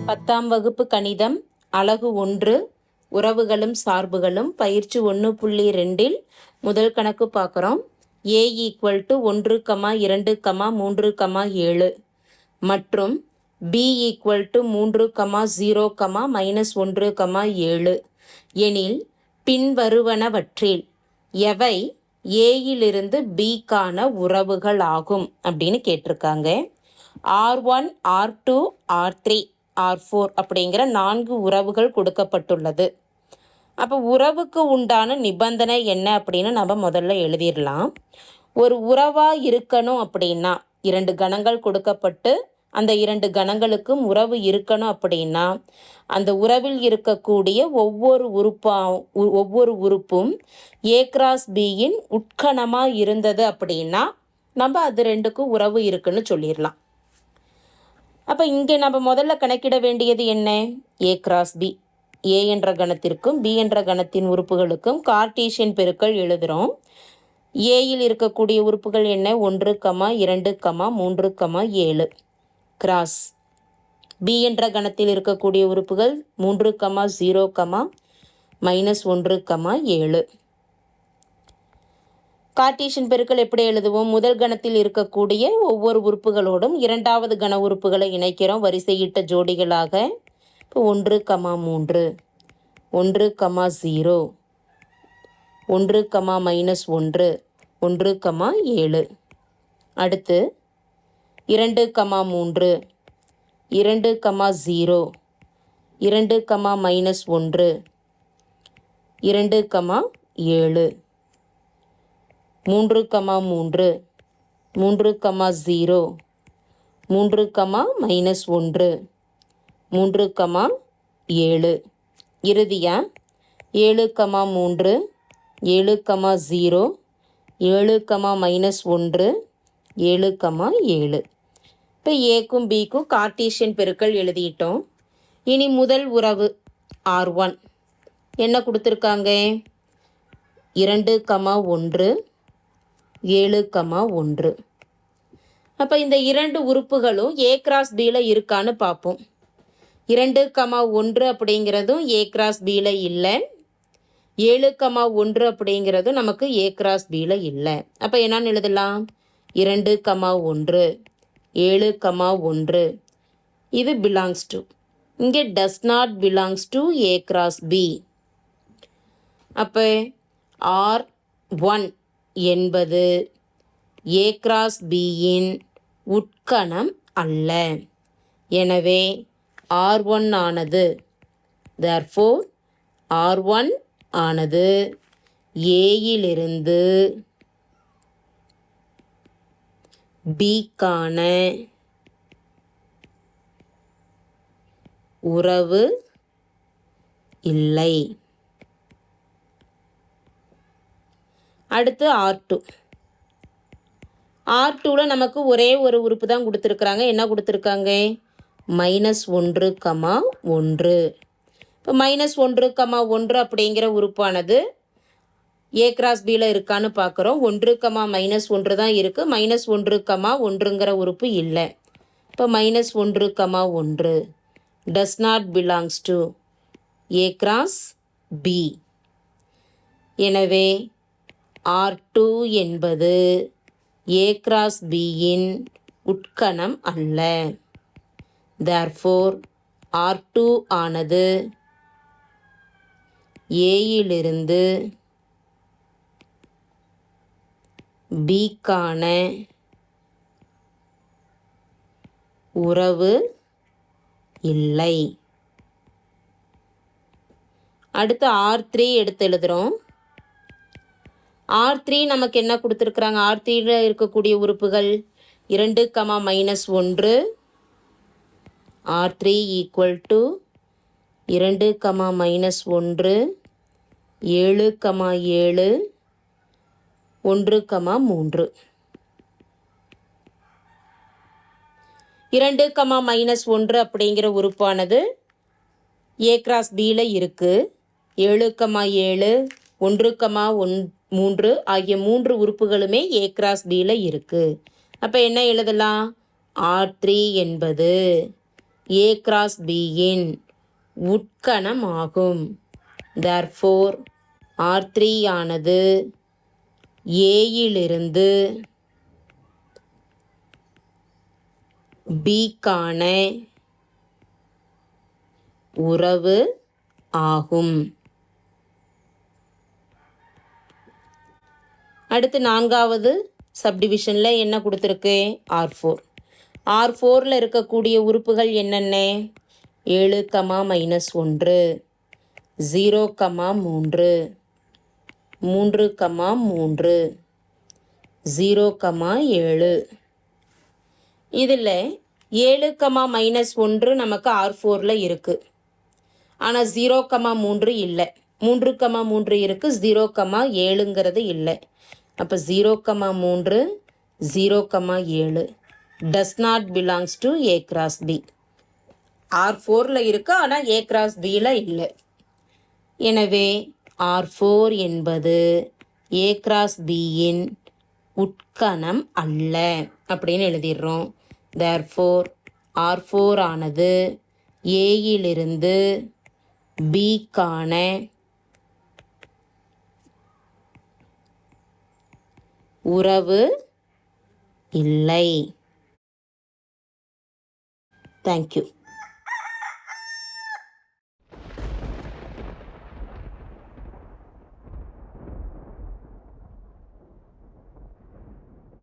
10ஆம் வகுப்பு கணிதம் அலகு 1 உறவுகளும் சார்புகளும் பயிற்சி 1.2 முதல் கணக்கு பார்க்குறோம். a = 1, 2, 3, 7 மற்றும் b = 3, 0, -1, 7 எனில் பின்வருவனவற்றில் எவை ஏயிலிருந்து பிக்கான உறவுகள் ஆகும் அப்படின்னு கேட்டிருக்காங்க. R1, R2, R3, R4 அப்படிங்கிற 4 உறவுகள் கொடுக்கப்பட்டுள்ளது. அப்போ உறவுக்கு உண்டான நிபந்தனை என்ன அப்படின்னு நம்ம முதல்ல எழுதிடலாம். ஒரு உறவாக இருக்கணும் அப்படின்னா 2 கணங்கள் கொடுக்கப்பட்டு அந்த 2 கணங்களுக்கும் உறவு இருக்கணும் அப்படின்னா அந்த உறவில் இருக்கக்கூடிய ஒவ்வொரு உறுப்பும் A×Bயின் உட்கணமாக இருந்தது அப்படின்னா நம்ம அது 2க்கும் உறவு இருக்குன்னு சொல்லிடலாம். அப்போ இங்கே நம்ம முதல்ல கணக்கிட வேண்டியது என்ன? A×B. A என்ற கணத்திற்கும் B என்ற கணத்தின் உறுப்புகளுக்கும் கார்ட்டீசியன் பெருக்கல் எழுதுகிறோம். ஏயில் இருக்கக்கூடிய உறுப்புகள் என்ன? 1, 2, 3, 7 கிராஸ். B என்ற கணத்தில் இருக்கக்கூடிய உறுப்புகள் 3, 0, -1, 7. கார்ட்டீசியன் பெருக்கல் எப்படி எழுதுவோம்? முதல் கணத்தில் இருக்கக்கூடிய ஒவ்வொரு உறுப்புகளோடும் இரண்டாவது கண உறுப்புகளை இணைக்கிறோம் வரிசையிட்ட ஜோடிகளாக. இப்போ 1, 3, 1, 0, 1, -1, 1, 7. அடுத்து 2, 3, 2, 0, 2, -1, 2, 7. 3, 3, 3, 0, 3, -1, 3, 7. இறுதியாக 7, 3, 7, 0, 7, -1, 7, 7. இப்போ ஏக்கும் பிக்கும் கார்ட்டீசியன் பெருக்கல் எழுதிட்டோம். இனி முதல் உறவு R1 என்ன கொடுத்துருக்காங்க? 2, 1, 7, 1. அப்போ இந்த 2 உறுப்புகளும் A×Bயில் இருக்கான்னு பார்ப்போம். 2, 1 அப்படிங்கிறதும் A×Bயில் இல்லை. 7, 1 அப்படிங்கிறதும் நமக்கு A×Bயில் இல்லை. அப்போ என்னன்னு எழுதலாம்? 2, 1, 7, 1 இது பிலாங்ஸ் டு, இங்கே does not belongs to A×B. அப்போ R1 என்பது A×Bயின் உட்கணம் அல்ல. எனவே R1 ஆனது therefore R1 ஆனது ஏயிலிருந்து பிக்கான உறவு இல்லை. அடுத்து R2. R2வில் நமக்கு ஒரே ஒரு உறுப்பு தான் கொடுத்துருக்குறாங்க. என்ன கொடுத்துருக்காங்க? -1, 1. இப்போ -1, 1 அப்படிங்கிற உறுப்பானது A×Bயில் இருக்கான்னு பார்க்குறோம். 1, -1 தான் இருக்குது. -1, 1ங்கிற உறுப்பு இல்லை. இப்போ -1, 1 does not belongs to A×B. எனவே R2 என்பது A×Bயின் உட்கணம் அல்ல. therefore R2 ஆனது ஏயிலிருந்து பிக்கான உறவு இல்லை. அடுத்து R3 எடுத்து எழுதுகிறோம். R3 நமக்கு என்ன கொடுத்துருக்குறாங்க? R3யில் இருக்கக்கூடிய உறுப்புகள் 2, -1. R3 = 2, -1, 7, 7, 1, 3. 2, -1 அப்படிங்கிற உறுப்பானது A×Bயில் இருக்குது. 7, 7, 1, 3 ஆகிய 3 உறுப்புகளுமே A×Bயில் இருக்குது. அப்போ என்ன எழுதலாம்? R3 என்பது A கிராஸ் Bயின் உட்கணமாகும். therefore R3 ஆனது ஏயிலிருந்து பிக்கான உறவு ஆகும். அடுத்து 4வது சப்டிவிஷனில் என்ன கொடுத்துருக்கு? R4. R4ல் இருக்கக்கூடிய உறுப்புகள் என்னென்ன? 7, -1, 0, 3, 3, 3, 0, 7. இதில் 7, -1 நமக்கு R4ல் இருக்குது. ஆனால் 0, 3 இல்லை. 3, 3 இருக்குது, 0, 7ங்கிறது இல்லை. அப்போ 0, 3, 0, 7 does not belongs to A cross B. R4ல் இருக்குது, ஆனால் A cross Bயில் இல்லை. எனவே R4 என்பது A cross Bயின் உட்கணம் அல்ல அப்படின்னு எழுதிடுறோம். therefore R4 ஆனது ஏயிலிருந்து பிக்கான உறவு இல்லை. தேங்க்யூ.